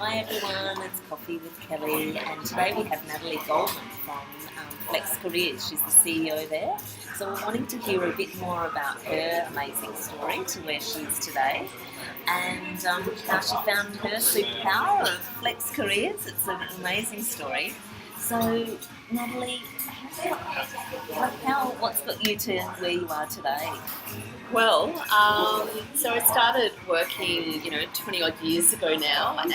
Hi everyone, it's Coffee with Kelly, and today we have Natalie Goldman from FlexCareers. She's the CEO there. So we're wanting to hear a bit more about her amazing story to where she is today, and how she found her superpower of FlexCareers. It's an amazing story. So Natalie, what's got you to where you are today? Well, so I started working, 20 odd years ago now, and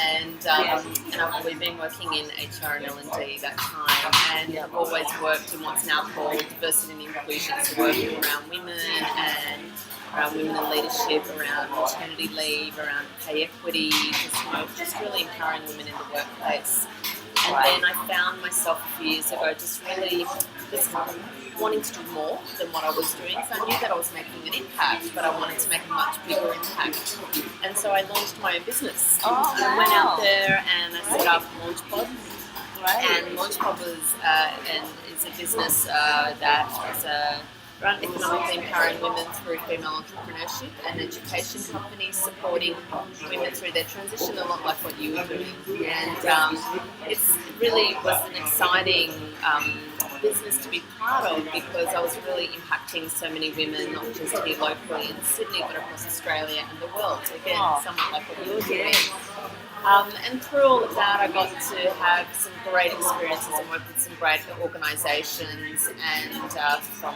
we've been working in HR and L&D that time, and I've always worked in what's now called diversity and inclusion, so working around women and around women in leadership, around maternity leave, around pay equity, just really empowering women in the workplace. And then I found myself a few years ago just wanting to do more than what I was doing. So I knew that I was making an impact, but I wanted to make a much bigger impact. And so I launched my own business. I went out there and I set up LaunchPod. And LaunchPod is a business that is around economically empowering women through female entrepreneurship and education companies supporting women through their transition, a lot like what you were doing. And it really was an exciting business to be part of because I was really impacting so many women, not just here locally in Sydney, but across Australia and the world. So again, somewhat like what you were doing. And through all of that, I got to have some great experiences and work with some great organisations and from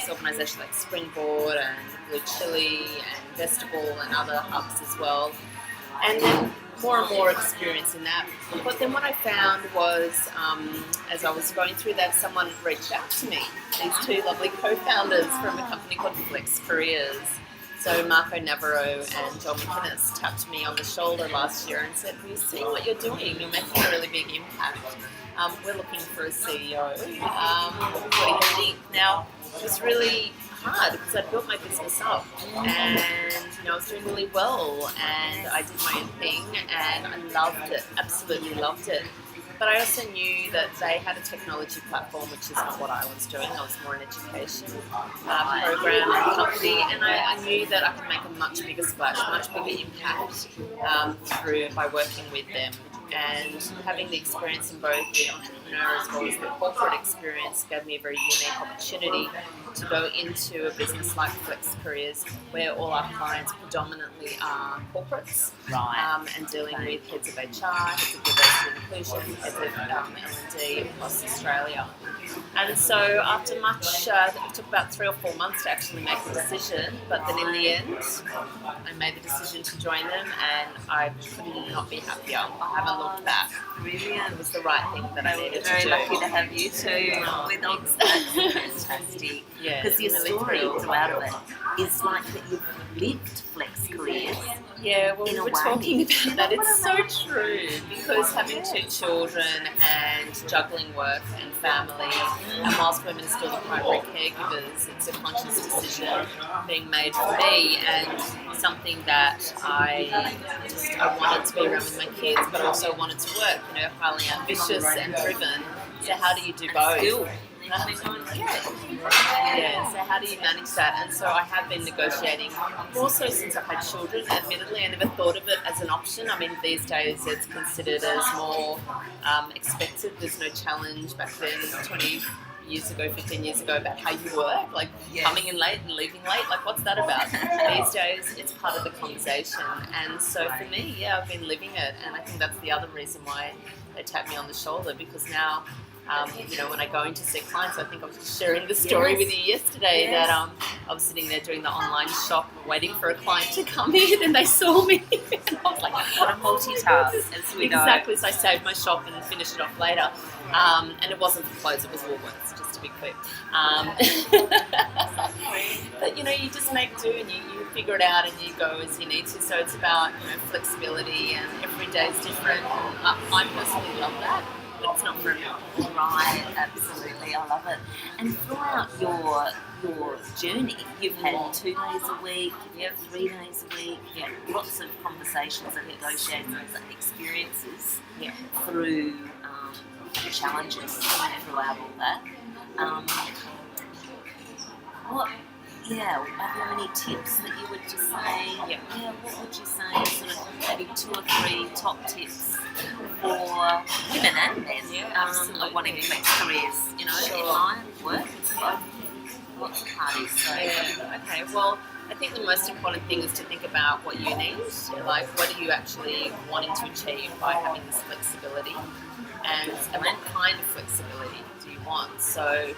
organisations like Springboard and Blue Chili and Vestival and other hubs as well. And then more and more experience in that. But then what I found was, as I was going through that, someone reached out to me. These two lovely co-founders from a company called FlexCareers. So Marco Navarro and John McInnes tapped me on the shoulder last year and said, "We've seen what you're doing. You're making a really big impact. We're looking for a CEO. What do you think?" Now, it was really hard because I built my business up and I was doing really well and I did my own thing and I loved it, absolutely loved it. But I also knew that they had a technology platform, which is not what I was doing. I was more an education program and company, and I knew that I could make a much bigger splash, much bigger impact by working with them. And having the experience in both the entrepreneur as well as the corporate experience gave me a very unique opportunity to go into a business like FlexCareers, where all our clients predominantly are corporates, and dealing with heads of HR, heads of diversity and inclusion, heads of L&D across Australia. And so after it took about 3 or 4 months to actually make the decision, but then in the end, I made the decision to join them and I could not be happier. I haven't looked back. Brilliant. It was the right thing that I needed to do. Very lucky to have you two with us. That's fantastic. Yeah, because your really story thrilled. throughout of it is like that you've lived FlexCareers. Yeah, well, we were talking about that. It's so What true because having 2 children and juggling work and family, and whilst women are still the primary caregivers, it's a conscious decision being made for me and something that I wanted to be around with my kids, but also wanted to work. Highly ambitious and driven. So how do you do both? Yeah, so how do you manage that? And so I have been negotiating more so since I've had children. Admittedly, I never thought of it as an option. I mean, these days it's considered as more expected. There's no challenge. Back then, 20 years ago, 15 years ago, about how you work, like coming in late and leaving late, like what's that about? These days, it's part of the conversation. And so for me, I've been living it. And I think that's the other reason why they tap me on the shoulder, because now when I go in to see clients, I think I was just sharing the story with you yesterday that I was sitting there doing the online shop waiting for a client to come in and they saw me and I was like, a multitask, as we know. Exactly, so I saved my shop and finished it off later. And it wasn't for clothes, it was Woolworths, just to be clear. But you just make do and you figure it out and you go as you need to. So it's about flexibility and every day is different. I personally love that. But it's not for me. Right, absolutely, I love it. And throughout your journey, you've had 2 days a week, you have 3 days a week, you have lots of conversations and negotiations and experiences through the challenges throughout all that. Are there any tips that you would just say? What would you say, sort of maybe 2 or 3 top tips for women and men absolutely. wanting flex careers. You know, in my work, it's lots of parties. So. Yeah, okay. Well, I think the most important thing is to think about what you need. Like, what are you actually wanting to achieve by having this flexibility? And what kind of flexibility do you want? So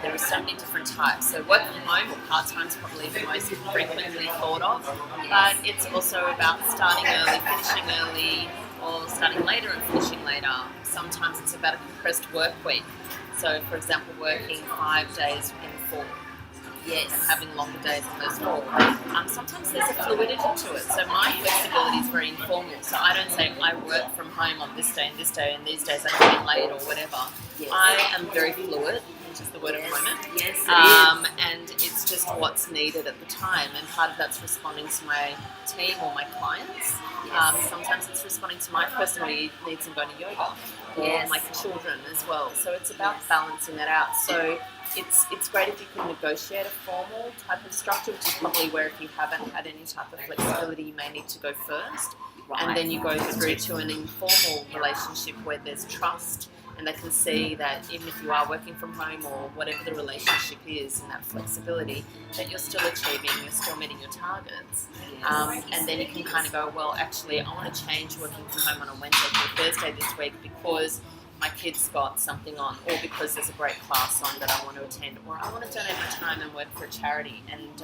there are so many different types. So work from home or part-time is probably the most frequently thought of. But it's also about starting early, finishing early, or starting later and finishing later. Sometimes it's about a compressed work week. So, for example, working 5 days in 4. Yes, and having longer days on those 4. Sometimes there's a fluidity to it. So my flexibility is very informal. So I don't say I work from home on this day and this day and these days I'm going late or whatever. Yes. I am very fluid, which is the word of the moment. Yes, it is. And it's just what's needed at the time. And part of that's responding to my team or my clients. Yes. Sometimes it's responding to my personal needs and going to yoga. Or my children as well. So it's about balancing that out. So it's great if you can negotiate a formal type of structure, which is probably where if you haven't had any type of flexibility, you may need to go first. Right. And then you go through to an informal relationship where there's trust and they can see that even if you are working from home or whatever the relationship is and that flexibility, that you're still achieving, you're still meeting your targets. And then you can kind of go, well, actually, I want to change working from home on a Wednesday to a Thursday this week because my kid's got something on, or because there's a great class on that I want to attend, or I want to donate my time and work for a charity and do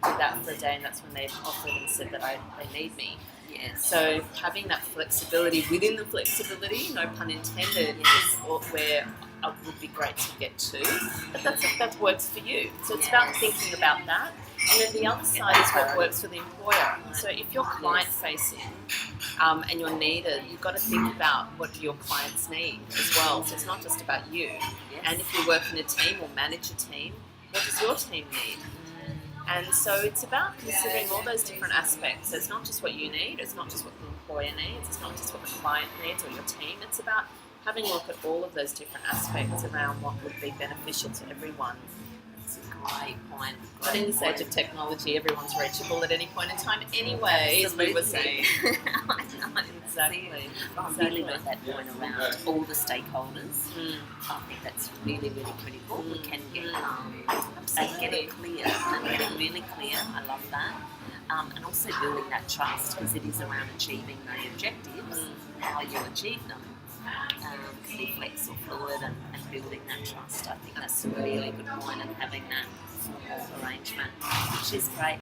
that for a day, and that's when they've offered and said that they need me. Yes. So having that flexibility within the flexibility, no pun intended, is where it would be great to get to. But that works for you. So it's about thinking about that. And then the other side is what works for the employer. So if you're client facing and you're needed, you've got to think about what your clients need as well. So it's not just about you. And if you work in a team or manage a team, what does your team need? And so it's about considering all those different aspects. So it's not just what you need, it's not just what the employer needs, it's not just what the client needs or your team. It's about having a look at all of those different aspects around what would be beneficial to everyone. That's a great point. But in this age of technology, everyone's reachable at any point in time anyway, as we were saying. I know. Exactly. I really like that point around all the stakeholders. I think that's really, really critical. We can get it clear and get it really clear. I love that. And also building that trust, because it is around achieving the objectives, how you achieve them. Can be flex or fluid and building that trust. I think that's a really good point, and having that formal arrangement, which is great.